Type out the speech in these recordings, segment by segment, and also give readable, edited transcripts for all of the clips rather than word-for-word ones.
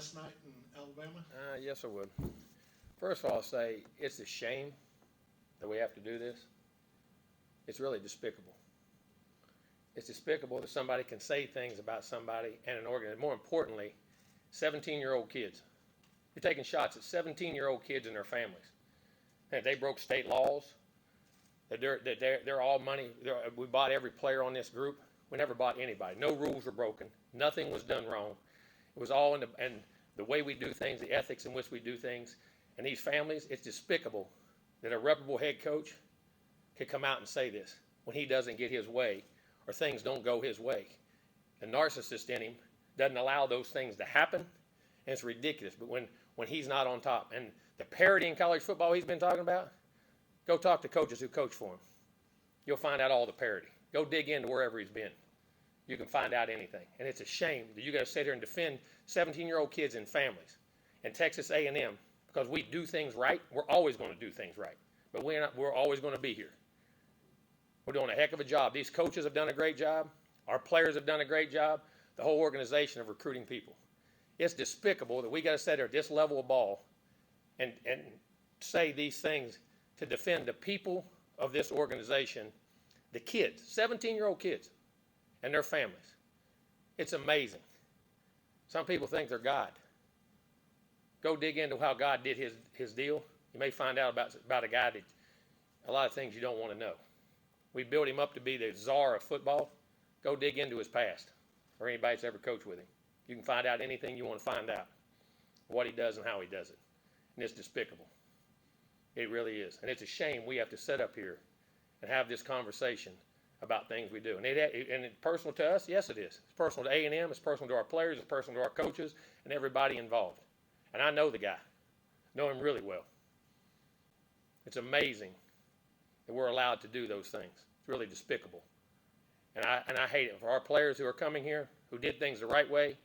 last night in Alabama? Yes, I would. First of all, I'll say it's a shame that we have to do this. It's really despicable. It's despicable that somebody can say things about somebody and an organization. More importantly, 17-year-old kids. You're taking shots at 17-year-old kids and their families. And they broke state laws. That they're all money. We bought every player on this group. We never bought anybody. No rules were broken. Nothing was done wrong. It was all in the way we do things, the ethics in which we do things. And these families, it's despicable that a reputable head coach could come out and say this when he doesn't get his way or things don't go his way. The narcissist in him doesn't allow those things to happen, and it's ridiculous. But when he's not on top, and the parity in college football he's been talking about, go talk to coaches who coach for him. You'll find out all the parity. Go dig into wherever he's been. You can find out anything. And it's a shame that you got to sit here and defend 17-year-old kids and families. And Texas A&M, because we do things right, we're always going to do things right. But we're always going to be here. We're doing a heck of a job. These coaches have done a great job. Our players have done a great job. The whole organization of recruiting people. It's despicable that we got to sit there at this level of ball and say these things to defend the people of this organization, the kids, 17-year-old kids, and their families. It's amazing. Some people think they're God. Go dig into how God did his deal. You may find out about a guy that a lot of things you don't want to know. We built him up to be the czar of football. Go dig into his past, or anybody that's ever coached with him. You can find out anything you want to find out, what he does and how he does it. And it's despicable. It really is. And it's a shame we have to sit up here and have this conversation about things we do. And it's personal to us? Yes, it is. It's personal to A&M. It's personal to our players. It's personal to our coaches and everybody involved. And I know the guy. Know him really well. It's amazing that we're allowed to do those things. It's really despicable. And I hate it. For our players who are coming here, who did things the right way,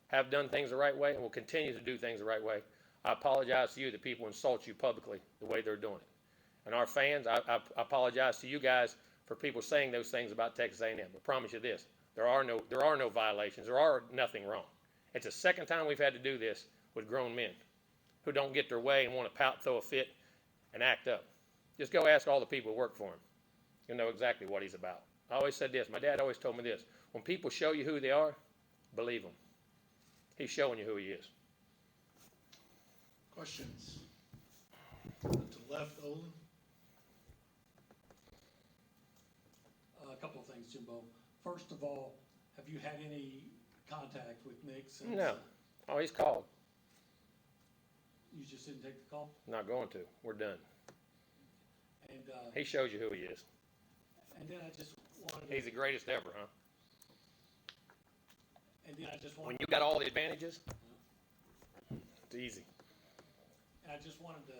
have done things the right way, and will continue to do things the right way, I apologize to you that people insult you publicly the way they're doing it. And our fans, I apologize to you guys for people saying those things about Texas A&M. I promise you this, there are no violations. There are nothing wrong. It's the second time we've had to do this with grown men who don't get their way and want to pout, throw a fit, and act up. Just go ask all the people who work for him. You'll know exactly what he's about. I always said this. My dad always told me this. When people show you who they are, believe them. He's showing you who he is. Questions? To the left, Olin. A couple of things, Jimbo. First of all, have you had any contact with Nick since? No. Oh, he's called. You just didn't take the call? Not going to. We're done. And He shows you who he is. and then I just wanted to, He's the greatest ever, huh? and then I just When wanted you got all the advantages, it's easy. and I just wanted to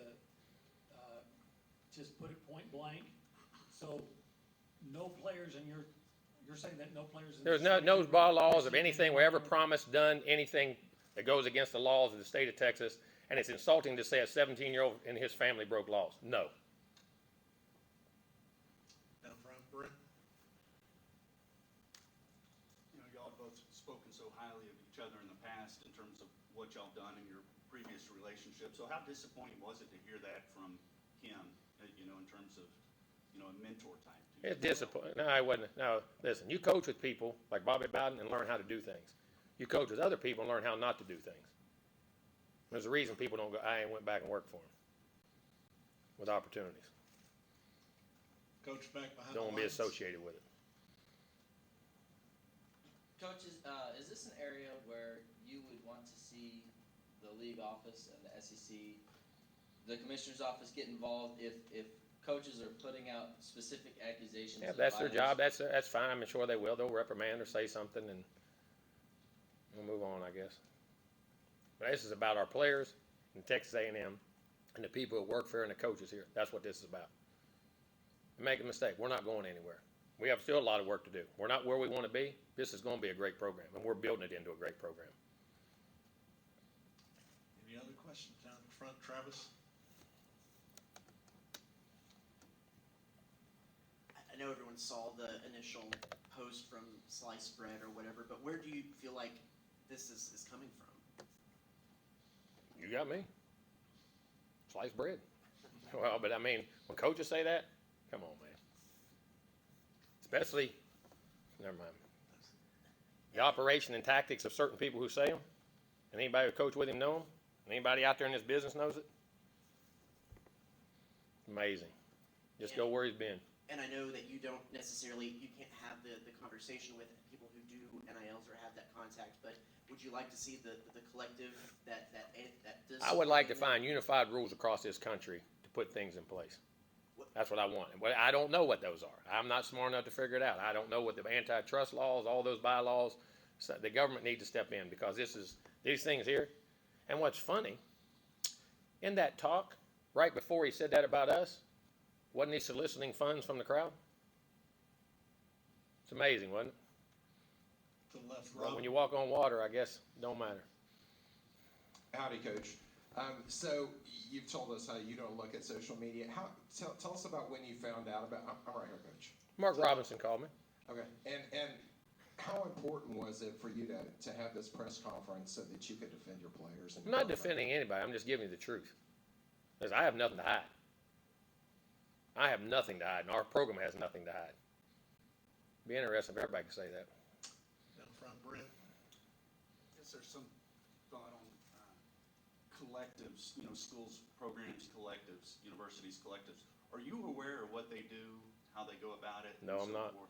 just put it point blank. So no players in you're saying that no players in There's the no bylaws of anything we ever promised, done, anything that goes against the laws of the state of Texas, and it's insulting to say a 17-year-old and his family broke laws. No. Down front, Brent. You know, y'all have both spoken so highly of each other in the past in terms of what y'all done in your previous relationship. So how disappointing was it to hear that from him, you know, in terms of, you know, a mentor type? It's disappointing. No, I wasn't. No, listen, you coach with people like Bobby Bowden and learn how to do things. You coach with other people and learn how not to do things. There's a reason people don't go, I went back and worked for him with opportunities. Coach back behind Don't the want to be lines. associated with it. Coaches, is this an area where you would want to see the league office and the SEC, the commissioner's office get involved if coaches are putting out specific accusations? Yeah, of that's their job. violations? That's fine. I'm sure they will. They'll reprimand or say something, and we'll move on, I guess. But this is about our players and Texas A&M and the people who work for and the coaches here. That's what this is about. Make a mistake. We're not going anywhere. We have still a lot of work to do. We're not where we want to be. This is going to be a great program, and we're building it into a great program. Any other questions down in front, Travis? I know everyone saw the initial post from Sliced Bread or whatever, but where do you feel like this is coming from? You got me. Sliced bread. Well, but I mean, when coaches say that, come on, man. Especially, never mind. The operation and tactics of certain people who say them, and anybody who coach with him know them, and anybody out there in this business knows it. Amazing. Just go where he's been. And I know that you don't necessarily, you can't have the conversation with people who do NILs or have that contact, but would you like to see the collective that does? I would like to find unified rules across this country to put things in place. That's what I want. But I don't know what those are. I'm not smart enough to figure it out. I don't know what the antitrust laws, all those bylaws. So the government needs to step in because these things here. And what's funny, in that talk, right before he said that about us, wasn't he soliciting funds from the crowd? It's amazing, wasn't it? To the left, But Rob. when you walk on water, I guess it don't matter. Howdy, Coach. So you've told us how you don't look at social media. Tell us about when you found out about. I'm right here, Coach. Mark Robinson called me. Okay. And how important was it for you to have this press conference so that you could defend your players? And I'm not defending anybody. I'm just giving you the truth. Because I have nothing to hide. I have nothing to hide, and our program has nothing to hide. Be interesting if everybody could say that. Down front, Brent. Is there some thought on collectives, schools, programs, collectives, universities, collectives? Are you aware of what they do, how they go about it? No, and I'm so not. forth?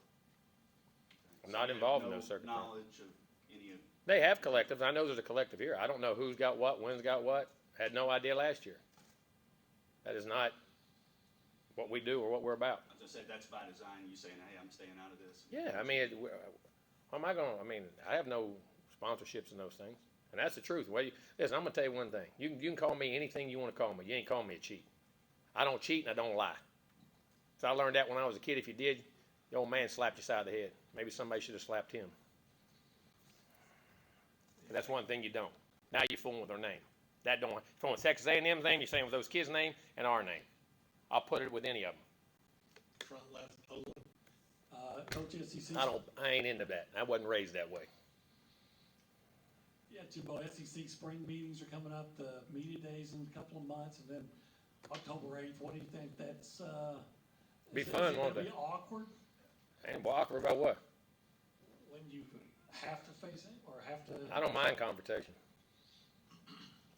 I'm So not you have involved in no those circumstances. knowledge of any of. They have collectives. I know there's a collective here. I don't know who's got what, when's got what. Had no idea last year. That is not what we do or what we're about. As I said, that's by design. You saying, "Hey, I'm staying out of this." Yeah, I mean, how am I going to, I have no sponsorships in those things. And that's the truth. Listen, I'm going to tell you one thing. You can call me anything you want to call me. You ain't calling me a cheat. I don't cheat and I don't lie. So I learned that when I was a kid. If you did, the old man slapped you side of the head. Maybe somebody should have slapped him. And that's one thing you don't. Now you're fooling with their name. That don't, fooling with Texas A&M's name, you're saying with those kids' name and our name. I'll put it with any of them. Front left, Olin. Coach SEC. I ain't into that. I wasn't raised that way. Yeah, Jimbo, SEC spring meetings are coming up, the media days in a couple of months, and then October 8th. What do you think? That's Be is fun, it won't gonna it? be awkward And awkward about what? when you have to face it or have to? I don't mind confrontation.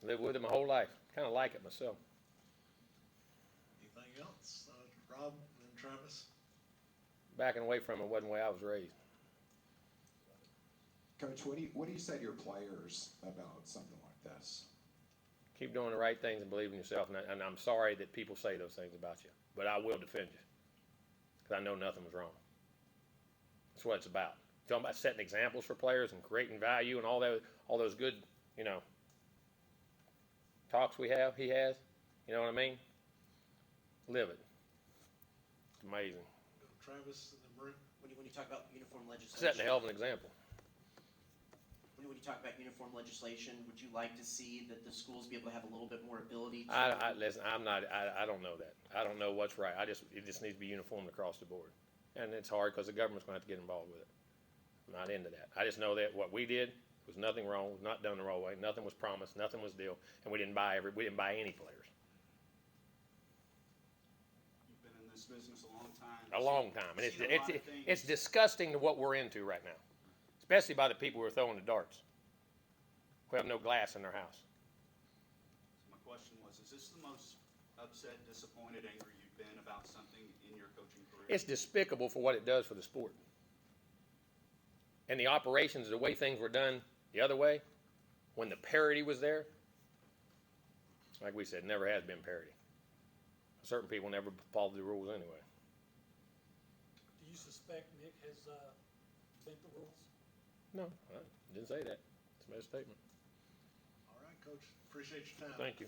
Lived with it my whole life. Kind of like it myself. Anything else? Rob and then Travis. Backing away from it wasn't the way I was raised. Coach, what do you say to your players about something like this? Keep doing the right things and believe in yourself. And I'm sorry that people say those things about you. But I will defend you. Because I know nothing was wrong. That's what it's about. Talking about setting examples for players and creating value and all those good, talks he has. You know what I mean? Live it. It's amazing. Travis and then Brent. When you talk about uniform legislation. Setting a hell of an example. When you talk about uniform legislation, would you like to see that the schools be able to have a little bit more ability to? Listen, I don't know that. I don't know what's right. It just needs to be uniform across the board. And it's hard because the government's going to have to get involved with it. I'm not into that. I just know that what we did was nothing wrong, was not done the wrong way. Nothing was promised, nothing was deal, and we didn't buy any players. You've been in this business a long time. A long time. And Seen a lot of things. it's disgusting to what we're into right now. Especially by the people who are throwing the darts. Who have no glass in their house. So my question was, is this the most upset, disappointed, angry you've been about something in your coaching career? It's despicable for what it does for the sport. And the operations, the way things were done the other way, when the parity was there, like we said, never has been parity. Certain people never followed the rules anyway. Do you suspect Nick has bent the rules? No, I didn't say that. It's my statement. All right, Coach. Appreciate your time. Thank you.